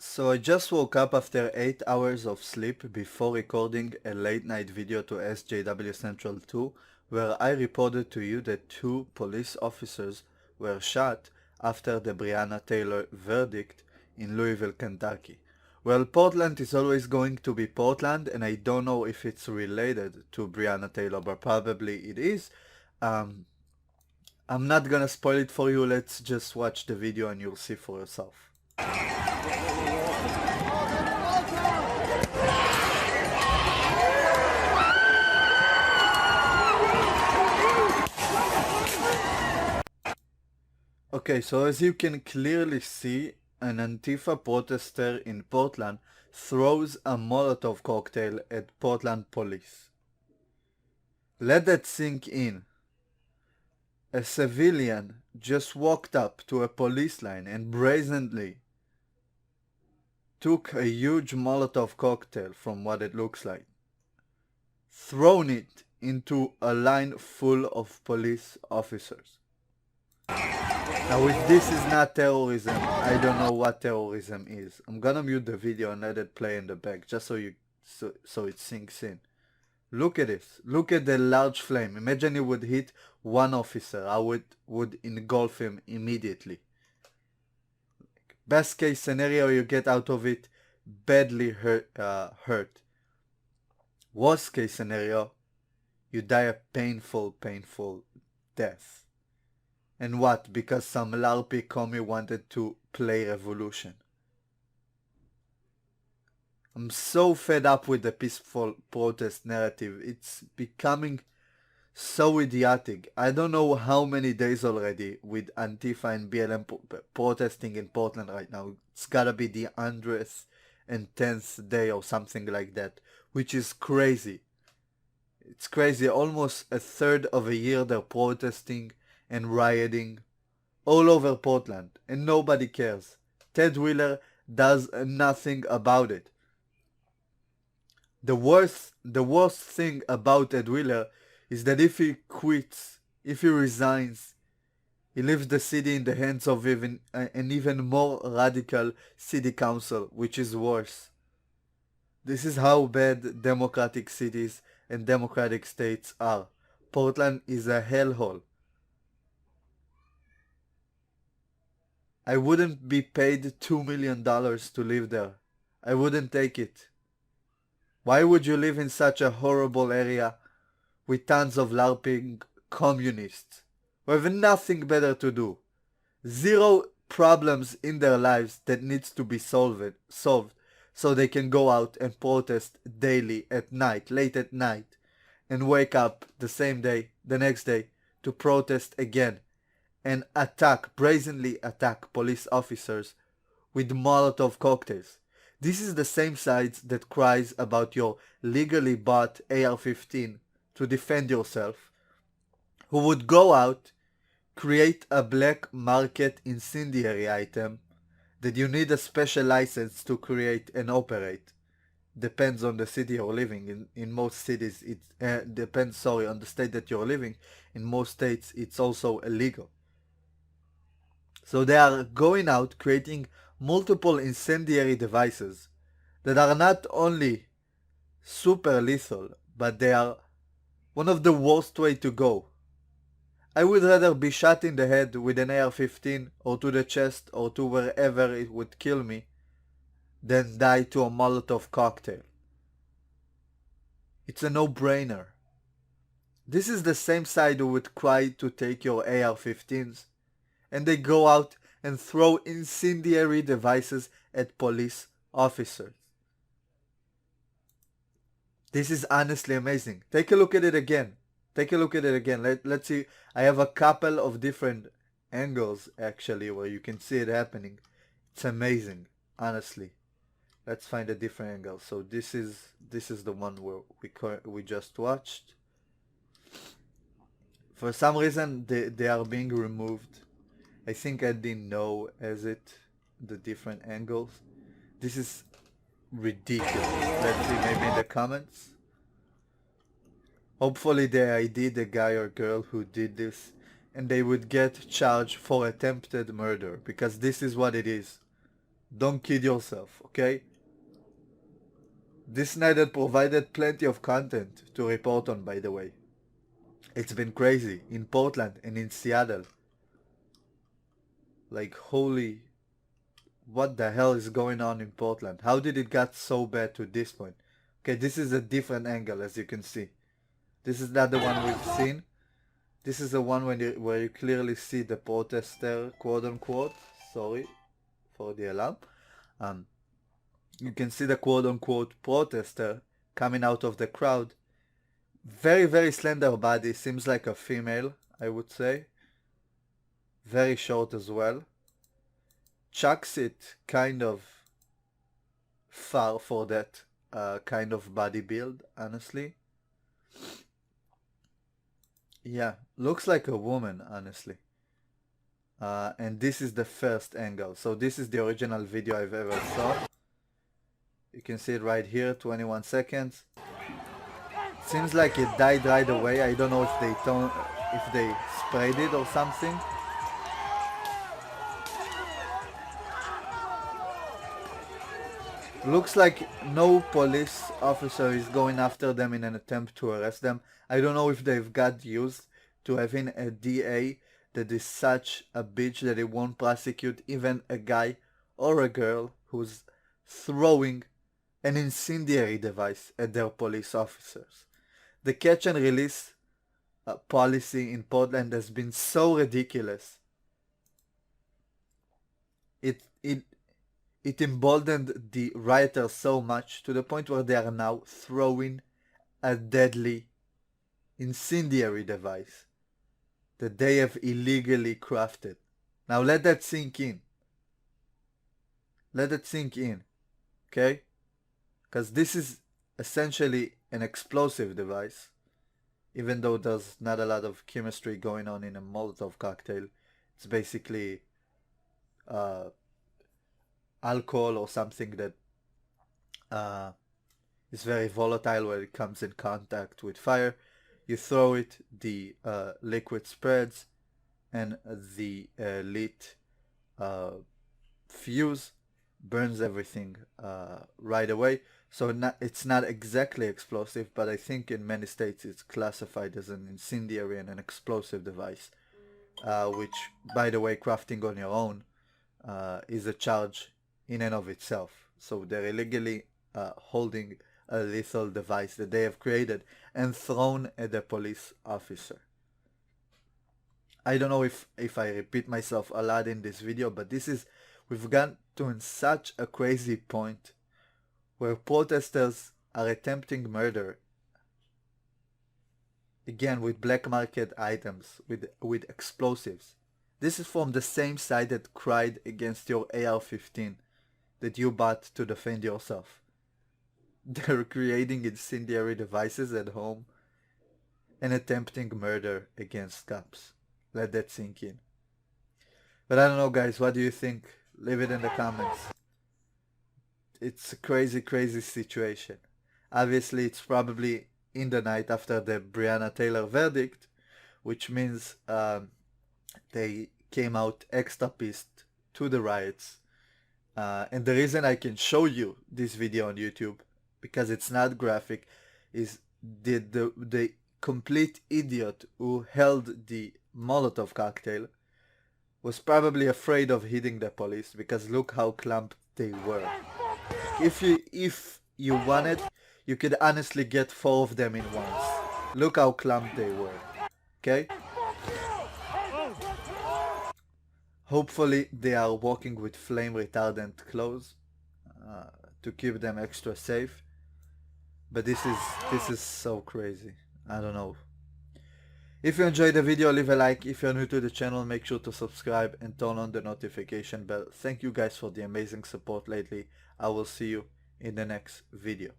So I just woke up after 8 hours of sleep before recording a late night video to SJW Central 2 where I reported to you that 2 police officers were shot after the Breonna Taylor verdict in Louisville, Kentucky. Well, Portland is always going to be Portland, and I don't know if it's related to Breonna Taylor, but probably it is. Um, I'm not gonna spoil it for you, let's just watch the video and you'll see for yourself. Okay, so as you can clearly see, an Antifa protester in Portland throws a Molotov cocktail at Portland police. Let that sink in. A civilian just walked up to a police line and brazenly took a huge Molotov cocktail, from what it looks like, thrown it into a line full of police officers. Now if this is not terrorism, I don't know what terrorism is. I'm gonna mute the video and let it play in the back just so it sinks in. Look at this. Look at the large flame. Imagine it would hit one officer. I would engulf him immediately. Best case scenario, you get out of it badly hurt. Worst case scenario, you die a painful death. And what? Because some LARPy commie wanted to play revolution. I'm so fed up with the peaceful protest narrative. It's becoming so idiotic. I don't know how many days already with Antifa and BLM protesting in Portland right now. It's gotta be the 110th day or something like that, which is crazy. It's crazy. Almost a third of a year they're protesting and rioting all over Portland, and nobody cares. Ted Wheeler does nothing about it. The worst thing about Ted Wheeler is that if he quits, if he resigns, he leaves the city in the hands of an even more radical city council, which is worse. This is how bad democratic cities and democratic states are. Portland is a hellhole. I wouldn't be paid $2 million to live there. I wouldn't take it. Why would you live in such a horrible area with tons of LARPing communists who have nothing better to do? Zero problems in their lives that needs to be solved so they can go out and protest daily at night, late at night, and wake up the same day, the next day, to protest again and brazenly attack police officers with Molotov cocktails. This is the same side that cries about your legally bought AR-15 to defend yourself, who would go out, create a black market incendiary item that you need a special license to create and operate. Depends on the city you're living in. In most cities, it depends, on the state that you're living. In most states, it's also illegal. So they are going out creating multiple incendiary devices that are not only super lethal, but they are one of the worst way to go. I would rather be shot in the head with an AR-15 or to the chest or to wherever it would kill me than die to a Molotov cocktail. It's a no-brainer. This is the same side who would cry to take your AR-15s, and they go out and throw incendiary devices at police officers. This is honestly amazing. Take a look at it again. Let's see. I have a couple of different angles actually where you can see it happening. It's amazing, honestly. Let's find a different angle. So this is the one where we just watched. For some reason they are being removed. I think I didn't know the different angles. This is ridiculous. Let's see, maybe in the comments. Hopefully they ID the guy or girl who did this and they would get charged for attempted murder, because this is what it is. Don't kid yourself, okay? This night had provided plenty of content to report on, by the way. It's been crazy in Portland and in Seattle. Like, holy, what the hell is going on in Portland? How did it get so bad to this point? Okay, this is a different angle, as you can see. This is not the one we've seen. This is the one where you clearly see the protester, quote unquote. Sorry for the alarm. You can see the quote unquote protester coming out of the crowd. Very, very slender body. Seems like a female, I would say. Very short as well. Chucks it kind of far for that kind of body build, honestly. Yeah, looks like a woman, honestly. And this is the first angle. So this is the original video I've ever saw. You can see it right here, 21 seconds. Seems like it died right away. I don't know if they sprayed it or something. Looks like no police officer is going after them in an attempt to arrest them. I don't know if they've got used to having a DA that is such a bitch that it won't prosecute even a guy or a girl who's throwing an incendiary device at their police officers. The catch and release policy in Portland has been so ridiculous. It emboldened the rioters so much to the point where they are now throwing a deadly incendiary device that they have illegally crafted. Now let that sink in. Let it sink in. Okay? Because this is essentially an explosive device. Even though there's not a lot of chemistry going on in a Molotov cocktail. It's basically alcohol or something that is very volatile when it comes in contact with fire. You throw it, the liquid spreads, and the lit fuse burns everything right away. So it's not exactly explosive, but I think in many states it's classified as an incendiary and an explosive device, which, by the way, crafting on your own is a charge in and of itself. So they're illegally holding a lethal device that they have created and thrown at a police officer. I don't know if I repeat myself a lot in this video, but we've gotten to such a crazy point where protesters are attempting murder, again with black market items, with explosives. This is from the same side that cried against your AR-15 that you bought to defend yourself. They're creating incendiary devices at home and attempting murder against cops. Let that sink in. But I don't know, guys, what do you think? Leave it in the comments. It's a crazy, crazy situation. Obviously, it's probably in the night after the Breonna Taylor verdict, which means they came out extra pissed to the riots. And the reason I can show you this video on YouTube, because it's not graphic, is the complete idiot who held the Molotov cocktail was probably afraid of hitting the police, because look how clumped they were. If you wanted, you could honestly get 4 of them in once. Look how clumped they were. Okay? Hopefully they are walking with flame retardant clothes to keep them extra safe. But this is so crazy. I don't know. If you enjoyed the video, leave a like. If you're new to the channel, make sure to subscribe and turn on the notification bell. Thank you guys for the amazing support lately. I will see you in the next video.